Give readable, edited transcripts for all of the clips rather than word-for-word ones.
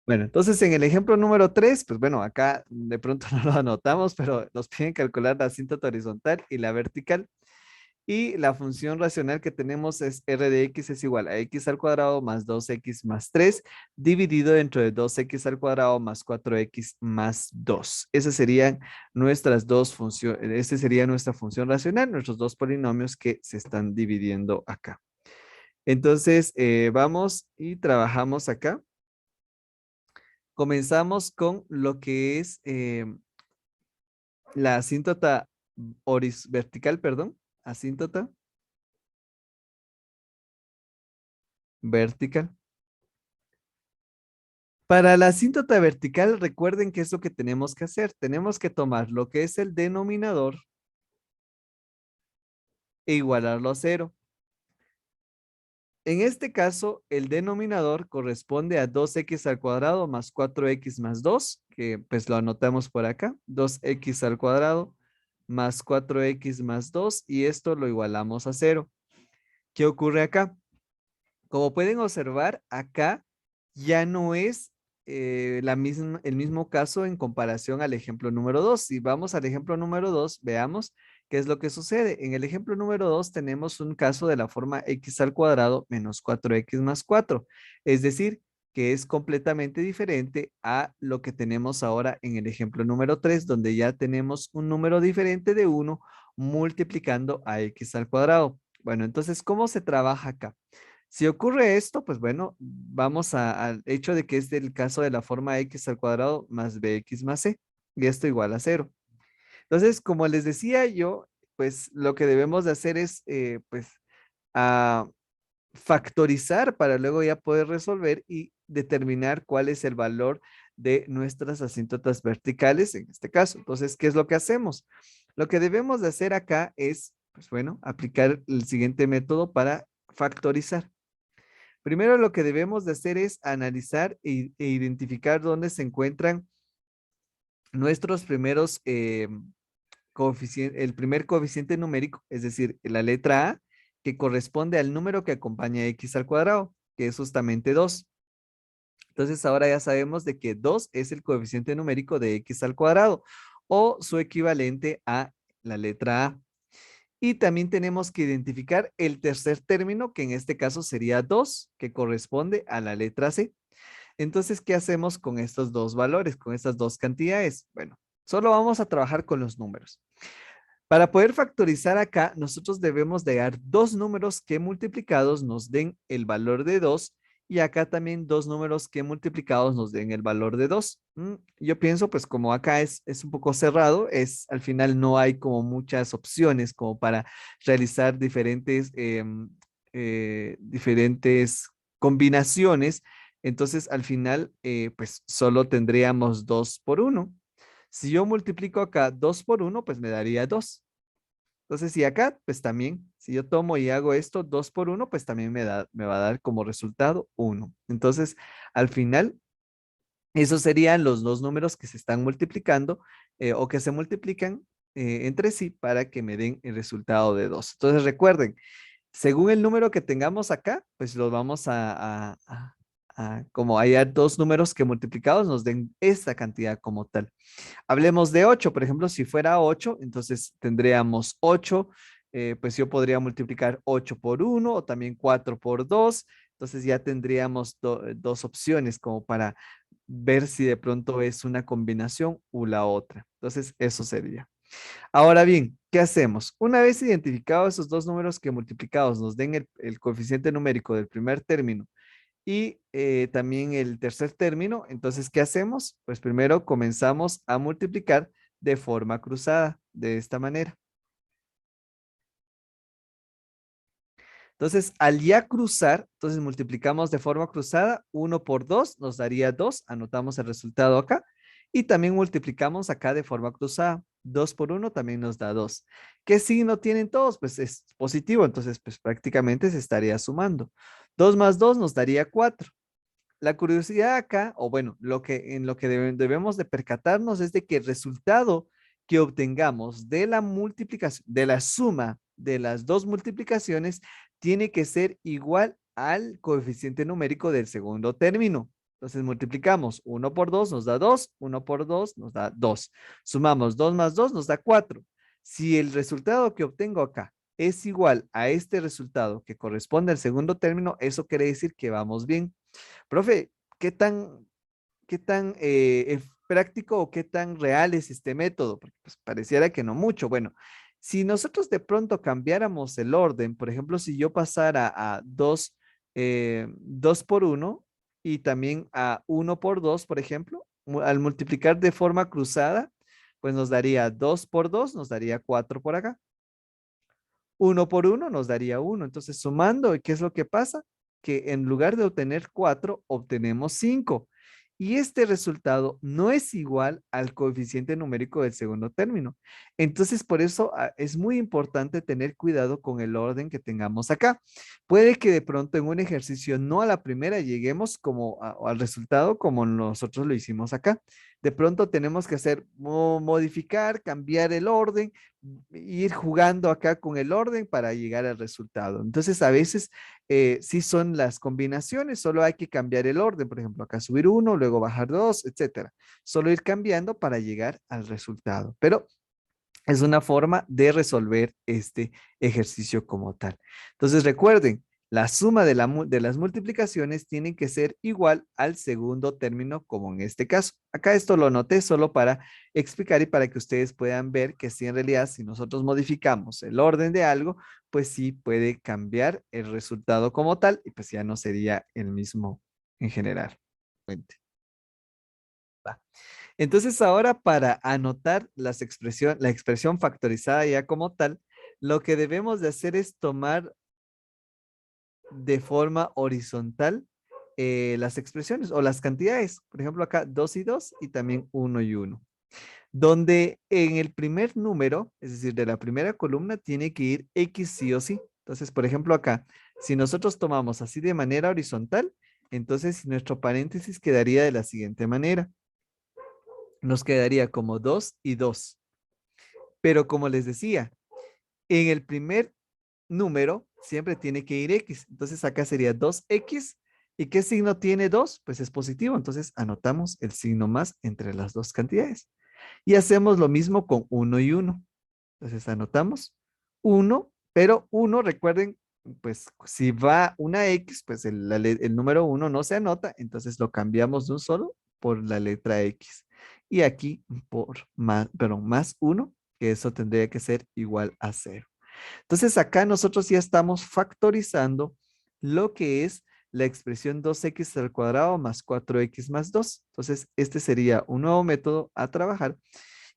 Bueno, entonces en el ejemplo número 3, pues bueno, acá de pronto no lo anotamos, pero nos piden calcular la asíntota horizontal y la vertical. Y la función racional que tenemos es r de x es igual a x al cuadrado más 2x más 3 dividido dentro de 2x al cuadrado más 4x más 2. Esas serían nuestras dos funciones, esa sería nuestra función racional, nuestros dos polinomios que se están dividiendo acá. Entonces, vamos y trabajamos acá. Comenzamos con lo que es la asíntota vertical, perdón, asíntota vertical. Para la asíntota vertical, recuerden qué es lo que tenemos que hacer. Tenemos que tomar lo que es el denominador e igualarlo a cero. En este caso, el denominador corresponde a 2x al cuadrado más 4x más 2, que pues lo anotamos por acá, 2x al cuadrado más 4x más 2, y esto lo igualamos a cero. ¿Qué ocurre acá? Como pueden observar, acá ya no es el mismo caso en comparación al ejemplo número 2. Si vamos al ejemplo número 2, veamos qué es lo que sucede. En el ejemplo número 2 tenemos un caso de la forma x al cuadrado menos 4x más 4. Es decir, que es completamente diferente a lo que tenemos ahora en el ejemplo número 3, donde ya tenemos un número diferente de 1 multiplicando a x al cuadrado. Bueno, entonces, ¿cómo se trabaja acá? Si ocurre esto, pues bueno, vamos al hecho de que es del caso de la forma x al cuadrado más bx más c, y esto igual a cero. Entonces, como les decía yo, pues lo que debemos de hacer es, pues, a factorizar para luego ya poder resolver y determinar cuál es el valor de nuestras asíntotas verticales en este caso. Entonces, ¿qué es lo que hacemos? Lo que debemos de hacer acá es, pues bueno, aplicar el siguiente método para factorizar. Primero lo que debemos de hacer es analizar e identificar dónde se encuentran nuestros primeros coeficientes, el primer coeficiente numérico, es decir, la letra A, que corresponde al número que acompaña a x al cuadrado, que es justamente 2. Entonces ahora ya sabemos de que 2 es el coeficiente numérico de x al cuadrado o su equivalente a la letra A. Y también tenemos que identificar el tercer término, que en este caso sería 2, que corresponde a la letra C. Entonces, ¿qué hacemos con estos dos valores, con estas dos cantidades? Bueno, solo vamos a trabajar con los números. Para poder factorizar acá, nosotros debemos de dar dos números que multiplicados nos den el valor de 2 y acá también dos números que multiplicados nos den el valor de 2. Yo pienso, pues como acá es un poco cerrado, al final no hay como muchas opciones como para realizar diferentes combinaciones. Entonces, al final, pues solo tendríamos 2 por 1. Si yo multiplico acá 2 por 1, pues me daría 2. Entonces, si acá, pues también, si yo tomo y hago esto 2 por 1, pues también me va a dar como resultado 1. Entonces, al final, esos serían los dos números que se están multiplicando o que se multiplican entre sí para que me den el resultado de 2. Entonces, recuerden, según el número que tengamos acá, pues los vamos como hay dos números que multiplicados nos den esta cantidad como tal. Hablemos de 8, por ejemplo, si fuera 8, entonces tendríamos 8, pues yo podría multiplicar 8 por 1 o también 4 por 2, entonces ya tendríamos dos opciones como para ver si de pronto es una combinación u la otra. Entonces, eso sería. Ahora bien, ¿qué hacemos? Una vez identificados esos dos números que multiplicados nos den el coeficiente numérico del primer término y también el tercer término, entonces, ¿qué hacemos? Pues primero comenzamos a multiplicar de forma cruzada, de esta manera. Entonces, al ya cruzar, entonces multiplicamos de forma cruzada, 1 por 2 nos daría 2, anotamos el resultado acá, y también multiplicamos acá de forma cruzada, 2 por 1 también nos da 2. ¿Qué signo tienen todos? Pues es positivo, entonces pues prácticamente se estaría sumando. 2 más 2 nos daría 4. La curiosidad acá, o bueno, en lo que debemos de percatarnos es de que el resultado que obtengamos de la multiplicación, de la suma de las dos multiplicaciones, tiene que ser igual al coeficiente numérico del segundo término. Entonces multiplicamos 1 por 2 nos da 2, 1 por 2 nos da 2. Sumamos 2 más 2 nos da 4. Si el resultado que obtengo acá es igual a este resultado que corresponde al segundo término, eso quiere decir que vamos bien. Profe, ¿qué tan práctico o qué tan real es este método? Porque pues, pareciera que no mucho. Bueno, si nosotros de pronto cambiáramos el orden, por ejemplo, si yo pasara a 2 por uno y también a 1 por 2, por ejemplo, al multiplicar de forma cruzada, pues nos daría 2 por 2, nos daría 4 por acá. 1 por 1 nos daría 1. Entonces, sumando, ¿qué es lo que pasa? Que en lugar de obtener 4, obtenemos 5. Y este resultado no es igual al coeficiente numérico del segundo término. Entonces, por eso es muy importante tener cuidado con el orden que tengamos acá. Puede que de pronto en un ejercicio no a la primera lleguemos como al resultado como nosotros lo hicimos acá. De pronto tenemos que hacer modificar, cambiar el orden, ir jugando acá con el orden para llegar al resultado. Entonces, a veces sí son las combinaciones, solo hay que cambiar el orden. Por ejemplo, acá subir 1, luego bajar 2, etcétera. Solo ir cambiando para llegar al resultado. Pero es una forma de resolver este ejercicio como tal. Entonces, recuerden, la suma de las multiplicaciones tiene que ser igual al segundo término, como en este caso. Acá esto lo anoté solo para explicar y para que ustedes puedan ver que sí, en realidad, si nosotros modificamos el orden de algo, pues sí puede cambiar el resultado como tal y pues ya no sería el mismo en general. Va. Entonces ahora para anotar la expresión factorizada ya como tal, lo que debemos de hacer es tomar de forma horizontal las expresiones o las cantidades. Por ejemplo, acá 2 y 2 y también 1 y 1. Donde en el primer número, es decir, de la primera columna, tiene que ir X sí o sí. Entonces, por ejemplo, acá, si nosotros tomamos así de manera horizontal, entonces nuestro paréntesis quedaría de la siguiente manera. Nos quedaría como 2 y 2. Pero como les decía, en el primer número siempre tiene que ir X. Entonces acá sería 2X. ¿Y qué signo tiene 2? Pues es positivo. Entonces anotamos el signo más entre las dos cantidades. Y hacemos lo mismo con 1 y 1. Entonces anotamos 1, pero 1, recuerden, pues si va una X, pues el número 1 no se anota. Entonces lo cambiamos de un solo por la letra X. Y aquí por más, perdón, más 1, que eso tendría que ser igual a 0. Entonces acá nosotros ya estamos factorizando lo que es la expresión 2x al cuadrado más 4x más 2. Entonces este sería un nuevo método a trabajar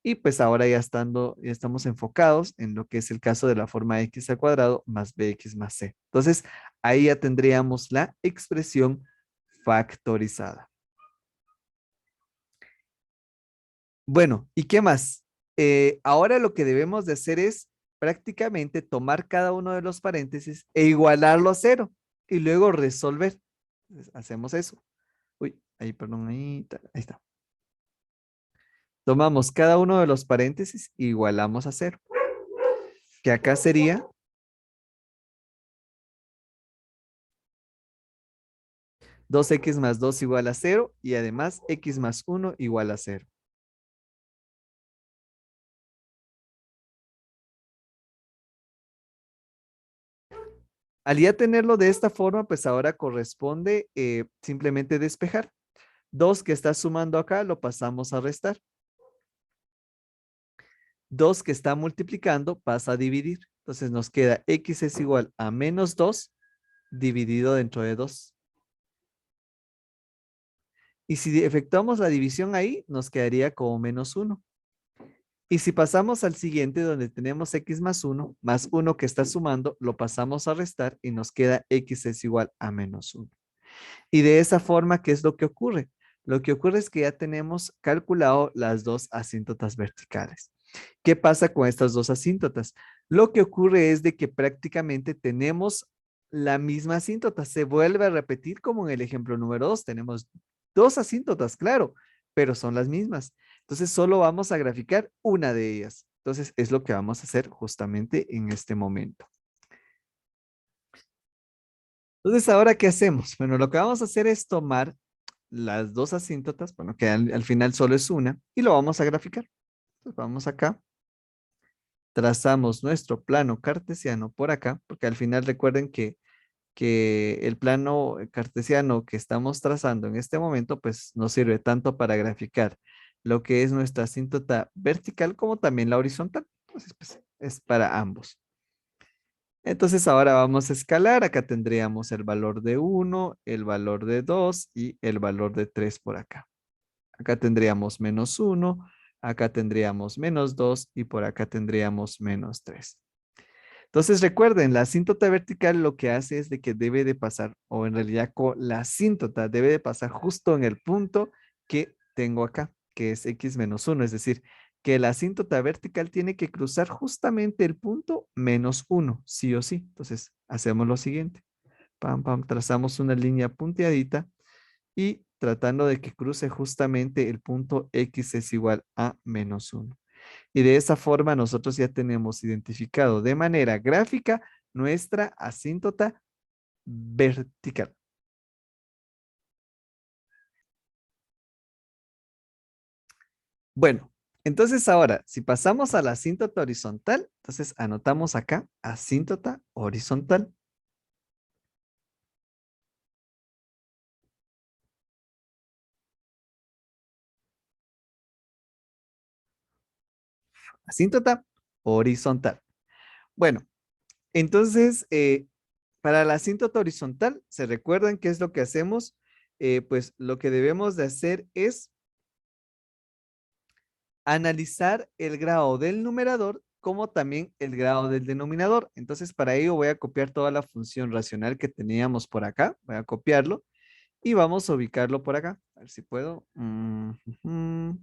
y pues ahora ya estamos enfocados en lo que es el caso de la forma x al cuadrado más bx más c. Entonces ahí ya tendríamos la expresión factorizada. Bueno, ¿y qué más? Ahora lo que debemos de hacer es prácticamente tomar cada uno de los paréntesis e igualarlo a cero y luego resolver. Entonces, hacemos eso. Uy, ahí, perdón, ahí está. Tomamos cada uno de los paréntesis e igualamos a cero, que acá sería 2x más 2 igual a cero y además x más 1 igual a cero. Al ya tenerlo de esta forma, pues ahora corresponde simplemente despejar. 2 que está sumando acá lo pasamos a restar. 2 que está multiplicando pasa a dividir. Entonces nos queda x es igual a menos 2 dividido dentro de 2. Y si efectuamos la división ahí, nos quedaría como menos 1. Y si pasamos al siguiente donde tenemos x más 1 que está sumando, lo pasamos a restar y nos queda x es igual a menos 1. Y de esa forma, ¿qué es lo que ocurre? Lo que ocurre es que ya tenemos calculado las dos asíntotas verticales. ¿Qué pasa con estas dos asíntotas? Lo que ocurre es de que prácticamente tenemos la misma asíntota. Se vuelve a repetir como en el ejemplo número 2. Tenemos dos asíntotas, claro, pero son las mismas. Entonces solo vamos a graficar una de ellas. Entonces es lo que vamos a hacer justamente en este momento. Entonces, ¿ahora qué hacemos? Bueno, lo que vamos a hacer es tomar las dos asíntotas, bueno, que al final solo es una, y lo vamos a graficar. Entonces vamos acá, trazamos nuestro plano cartesiano por acá, porque al final recuerden que el plano cartesiano que estamos trazando en este momento, pues nos sirve tanto para graficar lo que es nuestra asíntota vertical como también la horizontal. Entonces, pues es para ambos. Entonces ahora vamos a escalar. Acá tendríamos el valor de 1, el valor de 2 y el valor de 3 por acá. Acá tendríamos -1, acá tendríamos -2 y por acá tendríamos -3. Entonces recuerden, la asíntota vertical lo que hace es de que debe de pasar, o en realidad la asíntota debe de pasar justo en el punto que tengo acá, que es x-1, es decir, que la asíntota vertical tiene que cruzar justamente el punto -1, sí o sí. Entonces hacemos lo siguiente, pam, pam, trazamos una línea punteadita y tratando de que cruce justamente el punto x es igual a -1. Y de esa forma nosotros ya tenemos identificado de manera gráfica nuestra asíntota vertical. Bueno, entonces ahora, si pasamos a la asíntota horizontal, entonces anotamos acá asíntota horizontal. Asíntota horizontal. Bueno, entonces, para la asíntota horizontal, ¿se recuerdan qué es lo que hacemos? Pues lo que debemos de hacer es analizar el grado del numerador como también el grado del denominador. Entonces, para ello voy a copiar toda la función racional que teníamos por acá. Voy a copiarlo y vamos a ubicarlo por acá. A ver si puedo. Ujú.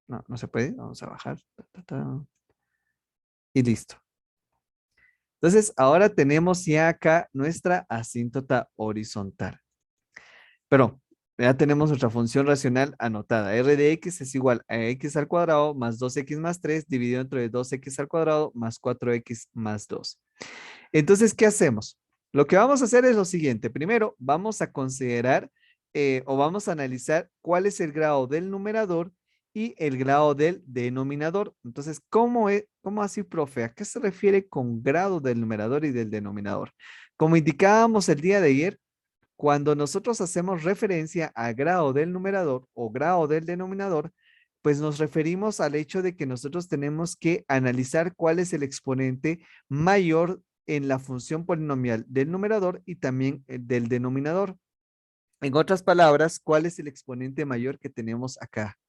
No, no se puede. Vamos a bajar. Ta, ta, ta. Y listo. Entonces, ahora tenemos ya acá nuestra asíntota horizontal. Pero ya tenemos nuestra función racional anotada. R de x es igual a x al cuadrado más 2x más 3 dividido entre 2x al cuadrado más 4x más 2. Entonces, ¿qué hacemos? Lo que vamos a hacer es lo siguiente. Primero, vamos a considerar o vamos a analizar cuál es el grado del numerador y el grado del denominador. Entonces, ¿cómo así, profe? ¿A qué se refiere con grado del numerador y del denominador? Como indicábamos el día de ayer, cuando nosotros hacemos referencia a grado del numerador o grado del denominador, pues nos referimos al hecho de que nosotros tenemos que analizar cuál es el exponente mayor en la función polinomial del numerador y también del denominador. En otras palabras, ¿cuál es el exponente mayor que tenemos acá?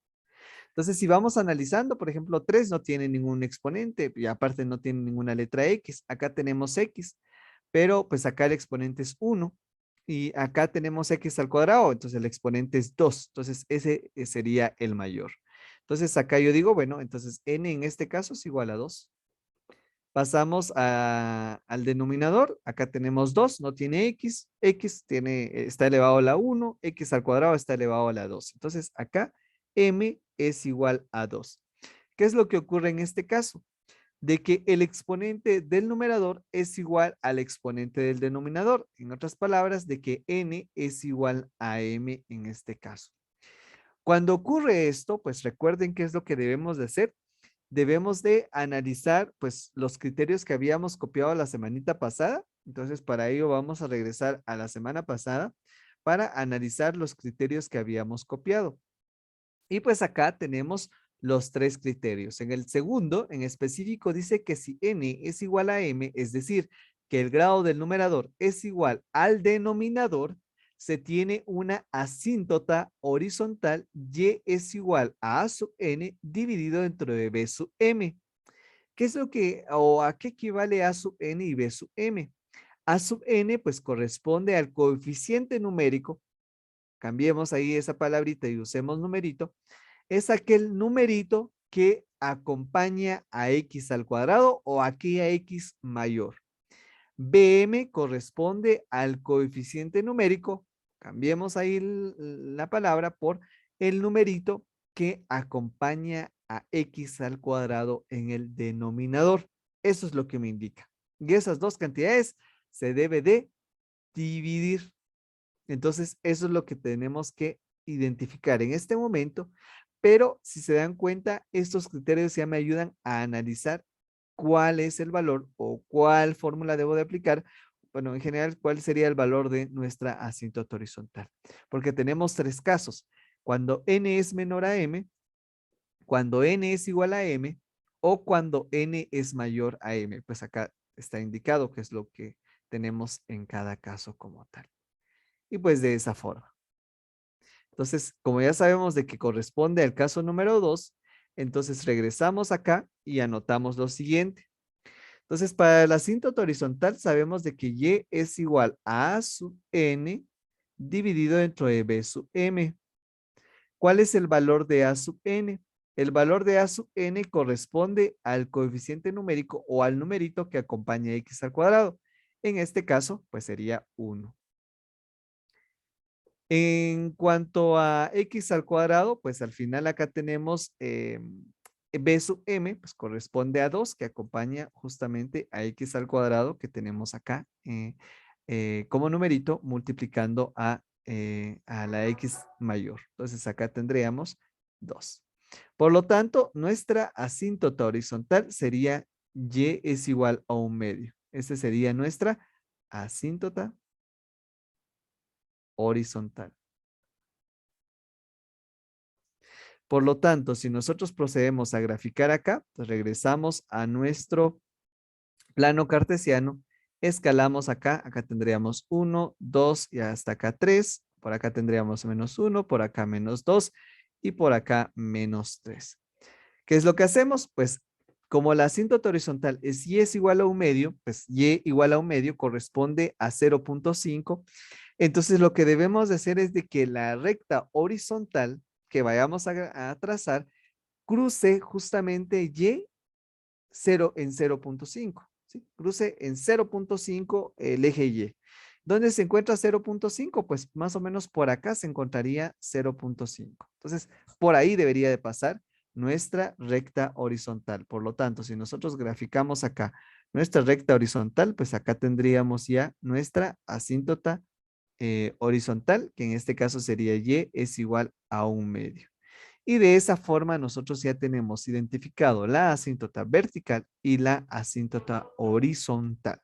Entonces, si vamos analizando, por ejemplo, 3 no tiene ningún exponente y aparte no tiene ninguna letra X. Acá tenemos X, pero pues acá el exponente es 1 y acá tenemos X al cuadrado, entonces el exponente es 2. Entonces, ese sería el mayor. Entonces, acá yo digo, bueno, entonces n en este caso es igual a 2. Pasamos al denominador. Acá tenemos 2, no tiene x. X está elevado a la 1. X al cuadrado está elevado a la 2. Entonces acá m es igual a 2. ¿Qué es lo que ocurre en este caso? De que el exponente del numerador es igual al exponente del denominador. En otras palabras, de que n es igual a m en este caso. Cuando ocurre esto, pues recuerden qué es lo que debemos de hacer. Debemos de analizar pues los criterios que habíamos copiado la semanita pasada. Entonces, para ello vamos a regresar a la semana pasada para analizar los criterios que habíamos copiado. Y pues acá tenemos los tres criterios. En el segundo, en específico, dice que si n es igual a m, es decir, que el grado del numerador es igual al denominador, se tiene una asíntota horizontal y es igual a sub n dividido dentro de b sub m. ¿Qué es lo que, o a qué equivale a sub n y b sub m? A sub n pues corresponde al coeficiente numérico. Cambiemos ahí esa palabrita y usemos numerito. Es aquel numerito que acompaña a x al cuadrado o aquí a x mayor. BM corresponde al coeficiente numérico. Cambiemos ahí la palabra por el numerito que acompaña a x al cuadrado en el denominador. Eso es lo que me indica. Y esas dos cantidades se debe de dividir. Entonces, eso es lo que tenemos que identificar en este momento, pero si se dan cuenta, estos criterios ya me ayudan a analizar cuál es el valor o cuál fórmula debo de aplicar. Bueno, en general, cuál sería el valor de nuestra asíntota horizontal. Porque tenemos tres casos. Cuando n es menor a m, cuando n es igual a m o cuando n es mayor a m. Pues acá está indicado qué es lo que tenemos en cada caso como tal. Y pues de esa forma. Entonces, como ya sabemos de que corresponde al caso número 2, entonces regresamos acá y anotamos lo siguiente. Entonces, para la asíntota horizontal sabemos de que y es igual a sub n dividido dentro de b sub m. ¿Cuál es el valor de a sub n? El valor de a sub n corresponde al coeficiente numérico o al numerito que acompaña a x al cuadrado. En este caso, pues sería 1. En cuanto a x al cuadrado, pues al final acá tenemos b sub m, pues corresponde a 2, que acompaña justamente a x al cuadrado que tenemos acá como numerito multiplicando a la x mayor. Entonces acá tendríamos 2. Por lo tanto, nuestra asíntota horizontal sería y es igual a 1/2. Esta sería nuestra asíntota horizontal. Por lo tanto, si nosotros procedemos a graficar acá, pues regresamos a nuestro plano cartesiano, escalamos acá, acá tendríamos 1, 2 y hasta acá 3, por acá tendríamos -1, por acá -2 y por acá -3. ¿Qué es lo que hacemos? Pues como la asíntota horizontal es y es igual a 1/2, pues y igual a 1/2 corresponde a 0.5. Entonces lo que debemos de hacer es de que la recta horizontal que vayamos a trazar cruce justamente y 0 en 0.5. ¿Sí? Cruce en 0.5 el eje y. ¿Dónde se encuentra 0.5? Pues más o menos por acá se encontraría 0.5. Entonces, por ahí debería de pasar nuestra recta horizontal. Por lo tanto, si nosotros graficamos acá nuestra recta horizontal, pues acá tendríamos ya nuestra asíntota horizontal, que en este caso sería y es igual a 1/2. Y de esa forma nosotros ya tenemos identificado la asíntota vertical y la asíntota horizontal.